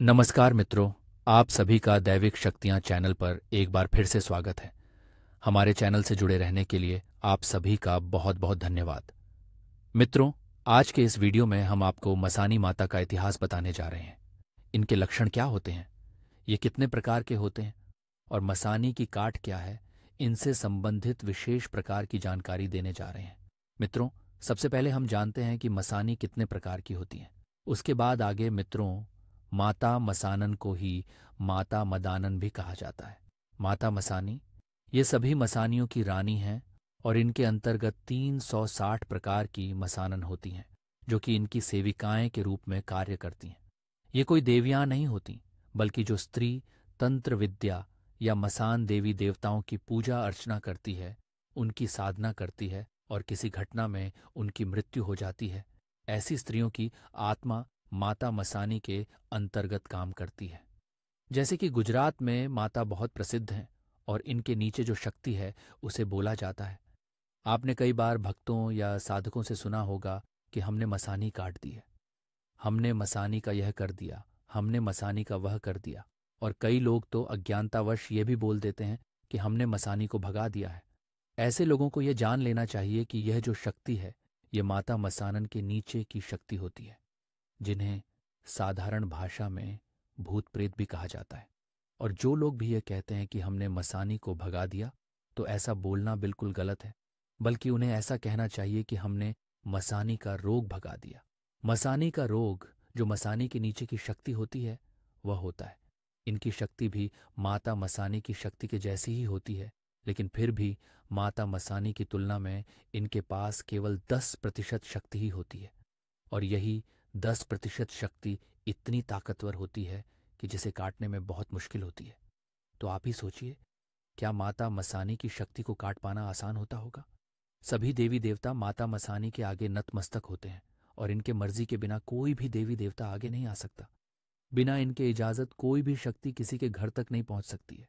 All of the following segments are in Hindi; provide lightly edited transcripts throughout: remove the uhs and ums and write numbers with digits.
नमस्कार मित्रों, आप सभी का दैविक शक्तियाँ चैनल पर एक बार फिर से स्वागत है। हमारे चैनल से जुड़े रहने के लिए आप सभी का बहुत बहुत धन्यवाद। मित्रों, आज के इस वीडियो में हम आपको मसानी माता का इतिहास बताने जा रहे हैं। इनके लक्षण क्या होते हैं, ये कितने प्रकार के होते हैं और मसानी की काट क्या है, इनसे संबंधित विशेष प्रकार की जानकारी देने जा रहे हैं। मित्रों, सबसे पहले हम जानते हैं कि मसानी कितने प्रकार की होती हैं। उसके बाद आगे मित्रों, माता मसानन को ही माता मदानन भी कहा जाता है। माता मसानी ये सभी मसानियों की रानी हैं और इनके अंतर्गत 360 प्रकार की मसानन होती हैं, जो कि इनकी सेविकाएं के रूप में कार्य करती हैं। ये कोई देवियां नहीं होती, बल्कि जो स्त्री तंत्र विद्या या मसान देवी देवताओं की पूजा अर्चना करती है, उनकी साधना करती है और किसी घटना में उनकी मृत्यु हो जाती है, ऐसी स्त्रियों की आत्मा माता मसानी के अंतर्गत काम करती है। जैसे कि गुजरात में माता बहुत प्रसिद्ध हैं और इनके नीचे जो शक्ति है उसे बोला जाता है। आपने कई बार भक्तों या साधकों से सुना होगा कि हमने मसानी काट दी है, हमने मसानी का यह कर दिया, हमने मसानी का वह कर दिया। और कई लोग तो अज्ञानतावश ये भी बोल देते हैं कि हमने मसानी को भगा दिया है। ऐसे लोगों को यह जान लेना चाहिए कि यह जो शक्ति है, ये माता मसानन के नीचे की शक्ति होती है, जिन्हें साधारण भाषा में भूत प्रेत भी कहा जाता है। और जो लोग भी ये कहते हैं कि हमने मसानी को भगा दिया, तो ऐसा बोलना बिल्कुल गलत है, बल्कि उन्हें ऐसा कहना चाहिए कि हमने मसानी का रोग भगा दिया। मसानी का रोग, जो मसानी के नीचे की शक्ति होती है, वह होता है। इनकी शक्ति भी माता मसानी की शक्ति के जैसी ही होती है, लेकिन फिर भी माता मसानी की तुलना में इनके पास केवल 10% शक्ति ही होती है। और यही 10% शक्ति इतनी ताकतवर होती है कि जिसे काटने में बहुत मुश्किल होती है। तो आप ही सोचिए, क्या माता मसानी की शक्ति को काट पाना आसान होता होगा? सभी देवी देवता माता मसानी के आगे नतमस्तक होते हैं और इनके मर्जी के बिना कोई भी देवी देवता आगे नहीं आ सकता। बिना इनके इजाजत कोई भी शक्ति किसी के घर तक नहीं पहुंच सकती है।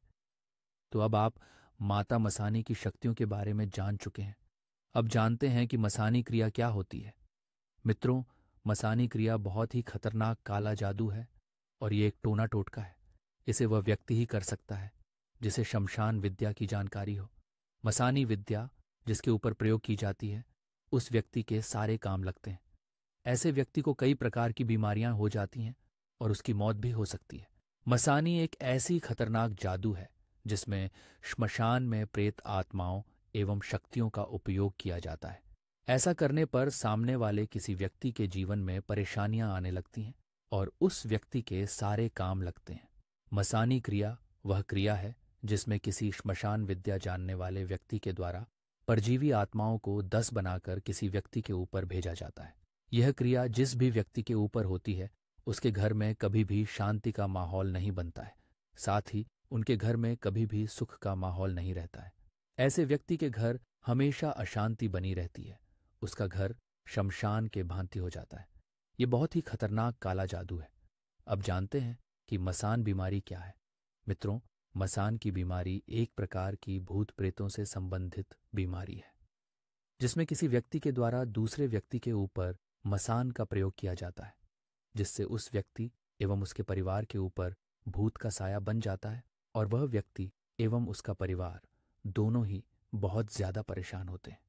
तो अब आप माता मसानी की शक्तियों के बारे में जान चुके हैं। अब जानते हैं कि मसानी क्रिया क्या होती है। मित्रों, मसानी क्रिया बहुत ही खतरनाक काला जादू है और ये एक टोना टोटका है। इसे वह व्यक्ति ही कर सकता है जिसे शमशान विद्या की जानकारी हो। मसानी विद्या जिसके ऊपर प्रयोग की जाती है, उस व्यक्ति के सारे काम लगते हैं। ऐसे व्यक्ति को कई प्रकार की बीमारियां हो जाती हैं और उसकी मौत भी हो सकती है। मसानी एक ऐसी खतरनाक जादू है जिसमें श्मशान में प्रेत आत्माओं एवं शक्तियों का उपयोग किया जाता है। ऐसा करने पर सामने वाले किसी व्यक्ति के जीवन में परेशानियां आने लगती हैं और उस व्यक्ति के सारे काम लगते हैं। मसानी क्रिया वह क्रिया है जिसमें किसी श्मशान विद्या जानने वाले व्यक्ति के द्वारा परजीवी आत्माओं को 10 बनाकर किसी व्यक्ति के ऊपर भेजा जाता है। यह क्रिया जिस भी व्यक्ति के ऊपर होती है, उसके घर में कभी भी शांति का माहौल नहीं बनता है, साथ ही उनके घर में कभी भी सुख का माहौल नहीं रहता है। ऐसे व्यक्ति के घर हमेशा अशांति बनी रहती है, उसका घर शमशान के भांति हो जाता है। ये बहुत ही खतरनाक काला जादू है। अब जानते हैं कि मसान बीमारी क्या है। मित्रों, मसान की बीमारी एक प्रकार की भूत प्रेतों से संबंधित बीमारी है, जिसमें किसी व्यक्ति के द्वारा दूसरे व्यक्ति के ऊपर मसान का प्रयोग किया जाता है, जिससे उस व्यक्ति एवं उसके परिवार के ऊपर भूत का साया बन जाता है और वह व्यक्ति एवं उसका परिवार दोनों ही बहुत ज्यादा परेशान होते हैं।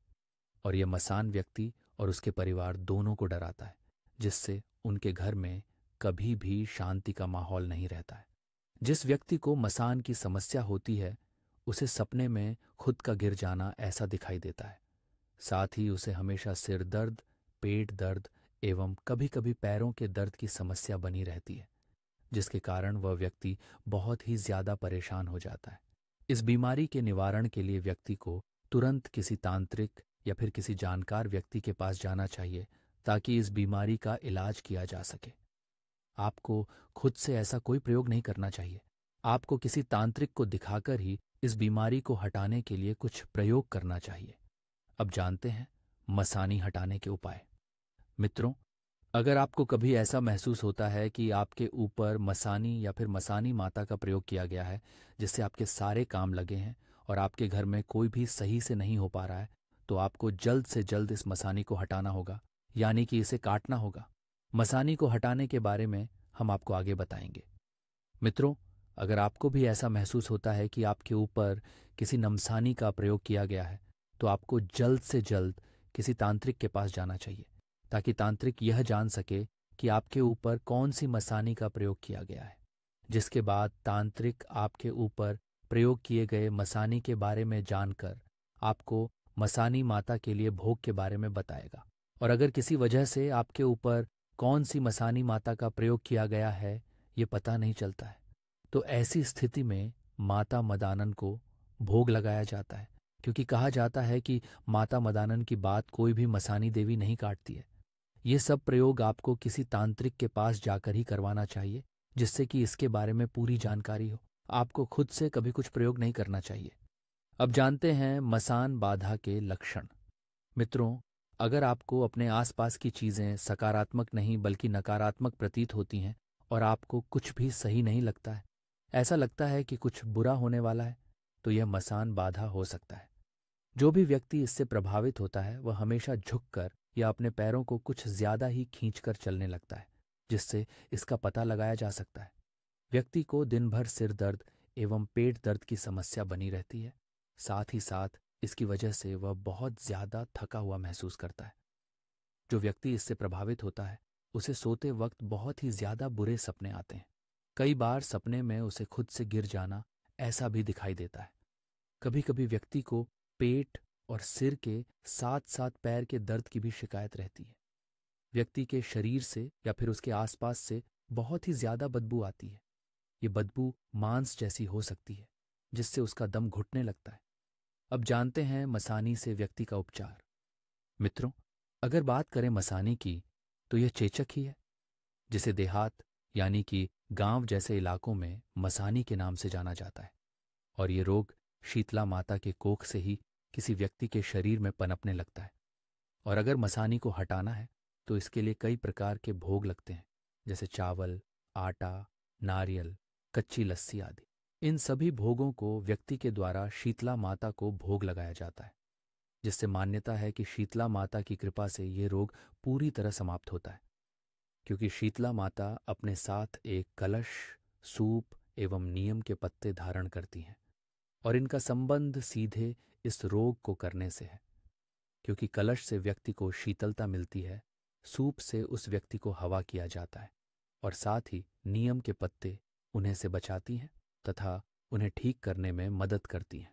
और यह मसान व्यक्ति और उसके परिवार दोनों को डराता है, जिससे उनके घर में कभी भी शांति का माहौल नहीं रहता है। जिस व्यक्ति को मसान की समस्या होती है, उसे सपने में खुद का गिर जाना ऐसा दिखाई देता है। साथ ही उसे हमेशा सिर दर्द, पेट दर्द एवं कभी कभी पैरों के दर्द की समस्या बनी रहती है, जिसके कारण वह व्यक्ति बहुत ही ज्यादा परेशान हो जाता है। इस बीमारी के निवारण के लिए व्यक्ति को तुरंत किसी तांत्रिक या फिर किसी जानकार व्यक्ति के पास जाना चाहिए, ताकि इस बीमारी का इलाज किया जा सके। आपको खुद से ऐसा कोई प्रयोग नहीं करना चाहिए। आपको किसी तांत्रिक को दिखाकर ही इस बीमारी को हटाने के लिए कुछ प्रयोग करना चाहिए। अब जानते हैं मसानी हटाने के उपाय। मित्रों, अगर आपको कभी ऐसा महसूस होता है कि आपके ऊपर मसानी या फिर मसानी माता का प्रयोग किया गया है, जिससे आपके सारे काम लगे हैं और आपके घर में कोई भी सही से नहीं हो पा रहा है, तो आपको जल्द से जल्द इस मसानी को हटाना होगा, यानी कि इसे काटना होगा। मसानी को हटाने के बारे में हम आपको आगे बताएंगे। मित्रों, अगर आपको भी ऐसा महसूस होता है कि आपके ऊपर किसी नमसानी का प्रयोग किया गया है, तो आपको जल्द से जल्द किसी तांत्रिक के पास जाना चाहिए, ताकि तांत्रिक यह जान सके कि आपके ऊपर कौन सी मसानी का प्रयोग किया गया है। जिसके बाद तांत्रिक आपके ऊपर प्रयोग किए गए मसानी के बारे में जानकर आपको मसानी माता के लिए भोग के बारे में बताएगा। और अगर किसी वजह से आपके ऊपर कौन सी मसानी माता का प्रयोग किया गया है ये पता नहीं चलता है, तो ऐसी स्थिति में माता मदानन को भोग लगाया जाता है, क्योंकि कहा जाता है कि माता मदानन की बात कोई भी मसानी देवी नहीं काटती है। ये सब प्रयोग आपको किसी तांत्रिक के पास जाकर ही करवाना चाहिए, जिससे कि इसके बारे में पूरी जानकारी हो। आपको खुद से कभी कुछ प्रयोग नहीं करना चाहिए। अब जानते हैं मसान बाधा के लक्षण। मित्रों, अगर आपको अपने आसपास की चीज़ें सकारात्मक नहीं बल्कि नकारात्मक प्रतीत होती हैं और आपको कुछ भी सही नहीं लगता है, ऐसा लगता है कि कुछ बुरा होने वाला है, तो यह मसान बाधा हो सकता है। जो भी व्यक्ति इससे प्रभावित होता है वह हमेशा झुककर या अपने पैरों को कुछ ज्यादा ही खींचकर चलने लगता है, जिससे इसका पता लगाया जा सकता है। व्यक्ति को दिन भर सिर दर्द एवं पेट दर्द की समस्या बनी रहती है। साथ ही साथ इसकी वजह से वह बहुत ज्यादा थका हुआ महसूस करता है। जो व्यक्ति इससे प्रभावित होता है उसे सोते वक्त बहुत ही ज्यादा बुरे सपने आते हैं। कई बार सपने में उसे खुद से गिर जाना ऐसा भी दिखाई देता है। कभी कभी व्यक्ति को पेट और सिर के साथ साथ पैर के दर्द की भी शिकायत रहती है। व्यक्ति के शरीर से या फिर उसके आसपास से बहुत ही ज्यादा बदबू आती है। ये बदबू मांस जैसी हो सकती है, जिससे उसका दम घुटने लगता है। अब जानते हैं मसानी से व्यक्ति का उपचार। मित्रों, अगर बात करें मसानी की, तो यह चेचक ही है, जिसे देहात यानी कि गांव जैसे इलाकों में मसानी के नाम से जाना जाता है। और ये रोग शीतला माता के कोख से ही किसी व्यक्ति के शरीर में पनपने लगता है। और अगर मसानी को हटाना है तो इसके लिए कई प्रकार के भोग लगते हैं, जैसे चावल, आटा, नारियल, कच्ची लस्सी आदि। इन सभी भोगों को व्यक्ति के द्वारा शीतला माता को भोग लगाया जाता है, जिससे मान्यता है कि शीतला माता की कृपा से ये रोग पूरी तरह समाप्त होता है। क्योंकि शीतला माता अपने साथ एक कलश, सूप एवं नीम के पत्ते धारण करती हैं, और इनका संबंध सीधे इस रोग को करने से है। क्योंकि कलश से व्यक्ति को शीतलता मिलती है, सूप से उस व्यक्ति को हवा किया जाता है, और साथ ही नीम के पत्ते उन्हें से बचाती हैं तथा उन्हें ठीक करने में मदद करती हैं।